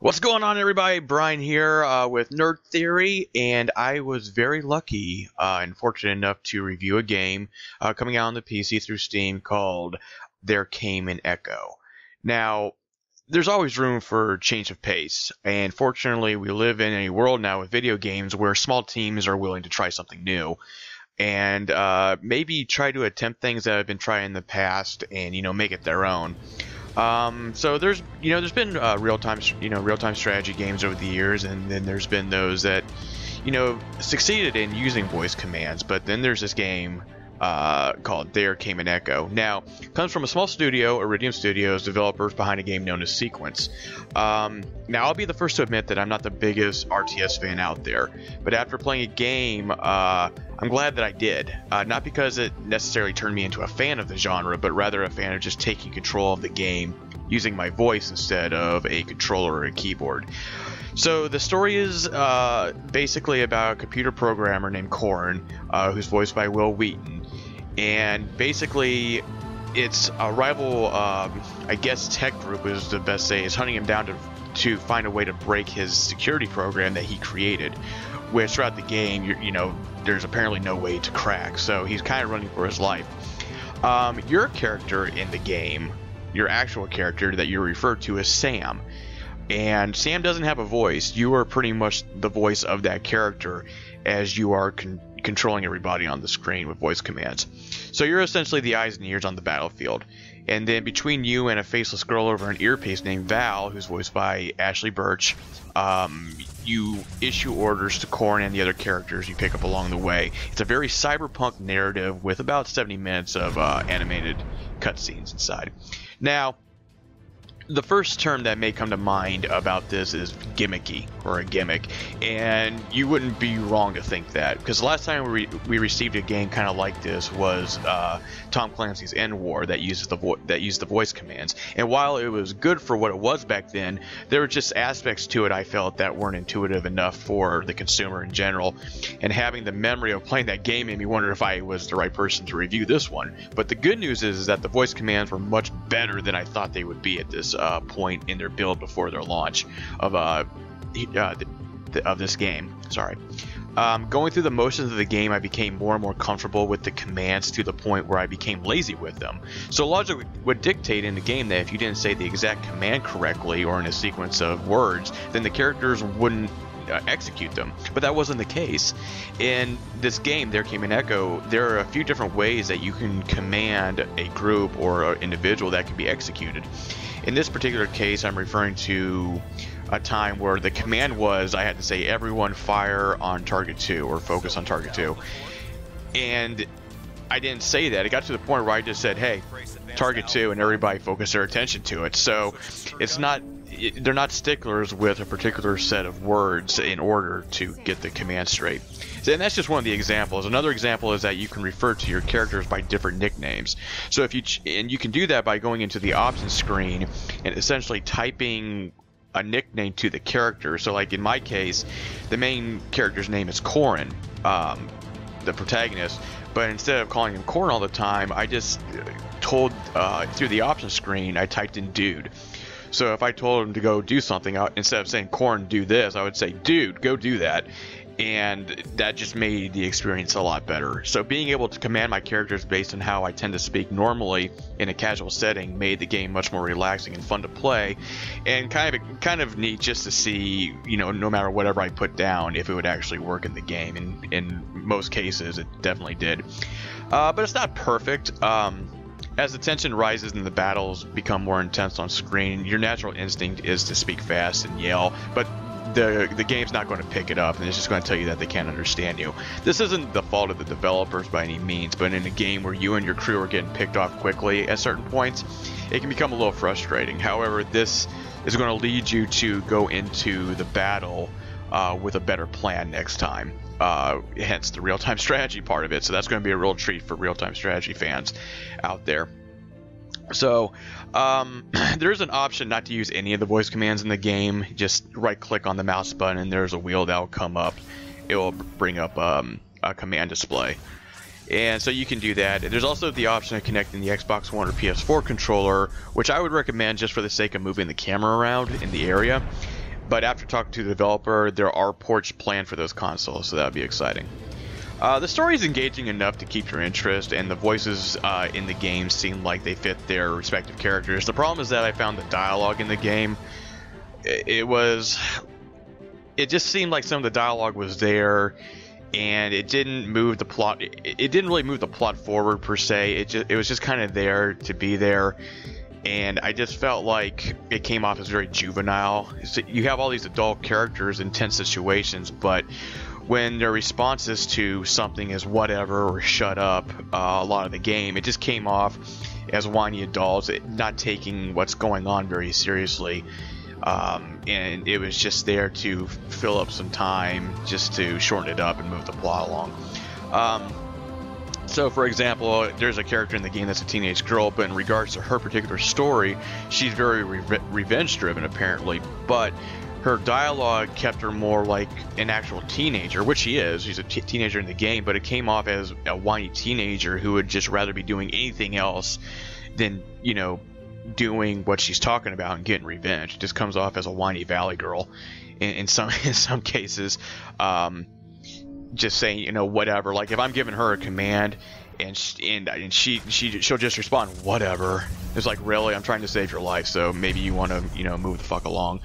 What's going on, everybody? Brian here with Nerd Theory, and I was very lucky and fortunate enough to review a game coming out on the PC through Steam called There Came an Echo. Now, there's always room for change of pace, and fortunately, we live in a world now with video games where small teams are willing to try something new and maybe try to attempt things that have been tried in the past and make it their own. So there's been real-time strategy games over the years, and then there's been those that succeeded in using voice commands. But then there's this game called There Came an Echo. Now, it comes from a small studio, Iridium Studios, developers behind a game known as Sequence. Now, I'll be the first to admit that I'm not the biggest RTS fan out there, but after playing a game, I'm glad that I did. Not because it necessarily turned me into a fan of the genre, but rather a fan of just taking control of the game using my voice instead of a controller or a keyboard. So the story is basically about a computer programmer named Corrin, who's voiced by Will Wheaton. And basically, it's a rival, I guess tech group is the best say, is hunting him down to find a way to break his security program that he created. Which throughout the game, there's apparently no way to crack. So he's kind of running for his life. Your character in the game, your actual character that you refer to as Sam. And Sam doesn't have a voice. You are pretty much the voice of that character as you are controlling everybody on the screen with voice commands. So you're essentially the eyes and ears on the battlefield. And then between you and a faceless girl over an earpiece named Val, who's voiced by Ashley Birch, you issue orders to Corrin and the other characters you pick up along the way. It's a very cyberpunk narrative with about 70 minutes of animated cutscenes inside. Now, the first term that may come to mind about this is gimmicky, or a gimmick, and you wouldn't be wrong to think that, because the last time we received a game kind of like this was Tom Clancy's End War that used the voice commands. And while it was good for what it was back then, there were just aspects to it I felt that weren't intuitive enough for the consumer in general. And having the memory of playing that game made me wonder if I was the right person to review this one. But the good news is that the voice commands were much better than I thought they would be at this point in their build before their launch of this game. Sorry. Going through the motions of the game, I became more and more comfortable with the commands to the point where I became lazy with them. So logic would dictate in the game that if you didn't say the exact command correctly or in a sequence of words, then the characters wouldn't execute them. But that wasn't the case. In this game, There Came an Echo, there are a few different ways that you can command a group or an individual that can be executed. In this particular case, I'm referring to a time where the command was I had to say everyone fire on target 2 or focus on target 2. And I didn't say that. It got to the point where I just said, hey, target 2, and everybody focused their attention to it. So they're not sticklers with a particular set of words in order to get the command straight. And that's just one of the examples. Another example is that you can refer to your characters by different nicknames. So you can do that by going into the options screen and essentially typing a nickname to the character. So like in my case, the main character's name is Corrin, the protagonist, but instead of calling him Corrin all the time, I just told through the options screen, I typed in dude. So if I told him to go do something, instead of saying Corrin do this, I would say dude go do that. And that just made the experience a lot better. So being able to command my characters based on how I tend to speak normally in a casual setting made the game much more relaxing and fun to play, and kind of neat just to see, no matter whatever I put down, if it would actually work in the game. And in most cases, it definitely did. But it's not perfect. As the tension rises and the battles become more intense on screen, your natural instinct is to speak fast and yell, but the game's not going to pick it up, and it's just going to tell you that they can't understand you. This isn't the fault of the developers by any means, but in a game where you and your crew are getting picked off quickly at certain points, it can become a little frustrating. However, this is going to lead you to go into the battle with a better plan next time. Hence the real-time strategy part of it. So that's going to be a real treat for real-time strategy fans out there. So there's an option not to use any of the voice commands in the game. Just right click on the mouse button and there's a wheel that will come up. It will bring up a command display. And so you can do that. There's also the option of connecting the Xbox One or PS4 controller, which I would recommend just for the sake of moving the camera around in the area. But after talking to the developer, there are ports planned for those consoles, so that would be exciting. The story is engaging enough to keep your interest, and the voices in the game seem like they fit their respective characters. The problem is that I found the dialogue in the game, it just seemed like some of the dialogue was there, and it didn't move the plot. It didn't really move the plot forward per se. It was just kind of there to be there, and I just felt like it came off as very juvenile. You have all these adult characters in tense situations, but when their responses to something is whatever or shut up, a lot of the game, it just came off as whiny adults, not taking what's going on very seriously. And it was just there to fill up some time, just to shorten it up and move the plot along. So, for example, there's a character in the game that's a teenage girl, but in regards to her particular story, she's very revenge-driven, apparently, but her dialogue kept her more like an actual teenager, which she is. She's a teenager in the game, but it came off as a whiny teenager who would just rather be doing anything else than, you know, doing what she's talking about and getting revenge. It just comes off as a whiny valley girl in some cases, just saying, you know, whatever. Like if I'm giving her a command and she'll just respond whatever. It's like, really, I'm trying to save your life, so maybe you want to, you know, move the fuck along.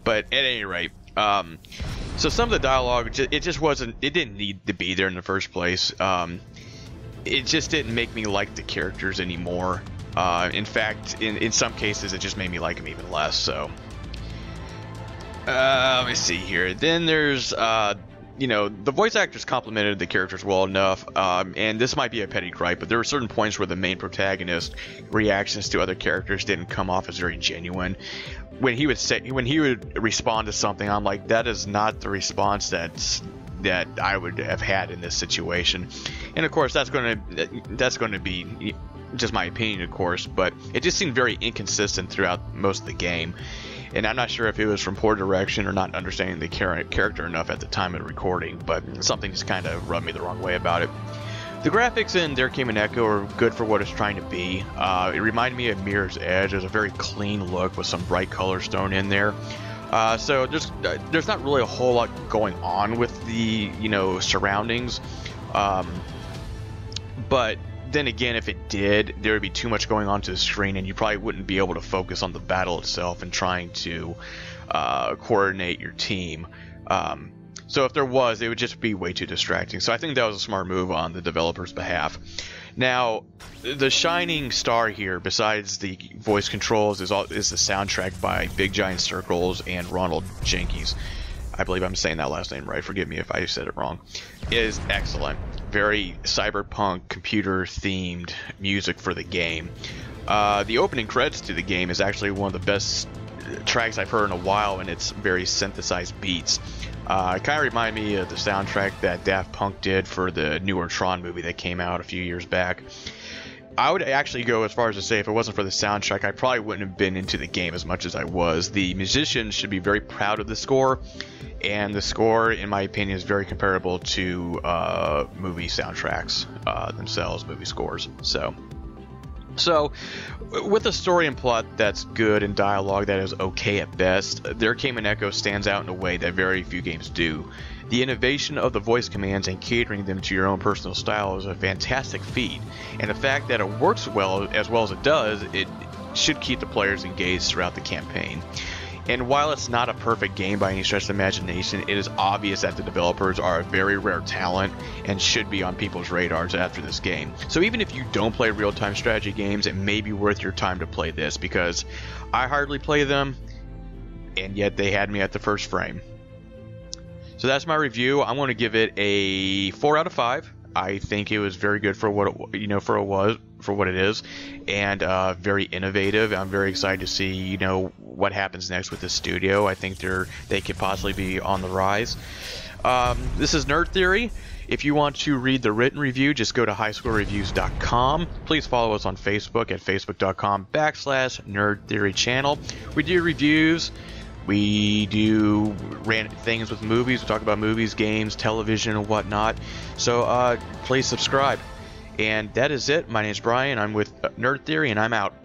But at any rate, so some of the dialogue, it just wasn't, it didn't need to be there in the first place. It just didn't make me like the characters anymore. In fact, in some cases, it just made me like them even less. So, let me see here. Then there's, you know, the voice actors complimented the characters well enough, and this might be a petty gripe, but there were certain points where the main protagonist reactions to other characters didn't come off as very genuine. When he would respond to something, I'm like, that is not the response that I would have had in this situation. And of course, that's going to be just my opinion, of course, but it just seemed very inconsistent throughout most of the game. And I'm not sure if it was from poor direction or not understanding the character enough at the time of recording, but something just kind of rubbed me the wrong way about it. The graphics in There Came an Echo are good for what it's trying to be. It reminded me of Mirror's Edge. There's a very clean look with some bright colors thrown in there. So there's not really a whole lot going on with the, you know, surroundings. But then again, if it did, there would be too much going on to the screen, and you probably wouldn't be able to focus on the battle itself and trying to coordinate your team. So if there was, it would just be way too distracting. So I think that was a smart move on the developer's behalf. Now, the shining star here, besides the voice controls, is the soundtrack by Big Giant Circles and Ronald Jenkins. I believe I'm saying that last name right. Forgive me if I said it wrong. It is excellent. Very cyberpunk, computer-themed music for the game. The opening credits to the game is actually one of the best tracks I've heard in a while, and it's very synthesized beats. It kind of reminded me of the soundtrack that Daft Punk did for the newer Tron movie that came out a few years back. I would actually go as far as to say if it wasn't for the soundtrack, I probably wouldn't have been into the game as much as I was. The musicians should be very proud of the score, and the score, in my opinion, is very comparable to movie soundtracks themselves, movie scores. So, with a story and plot that's good and dialogue that is okay at best, There Came an Echo stands out in a way that very few games do. The innovation of the voice commands and catering them to your own personal style is a fantastic feat, and the fact that it works well as it does, it should keep the players engaged throughout the campaign. And while it's not a perfect game by any stretch of the imagination, it is obvious that the developers are a very rare talent and should be on people's radars after this game. So even if you don't play real-time strategy games, it may be worth your time to play this, because I hardly play them, and yet they had me at the first frame. So that's my review. I'm going to give it a 4 out of 5. I think it was very good for what it is, and very innovative. I'm very excited to see what happens next with this studio. I think they could possibly be on the rise. This is Nerd Theory. If you want to read the written review, just go to highscorereviews.com. Please follow us on Facebook at facebook.com/Nerd Theory channel. We do reviews. We do random things with movies. We talk about movies, games, television, and whatnot. So please subscribe. And that is it. My name is Brian. I'm with Nerd Theory, and I'm out.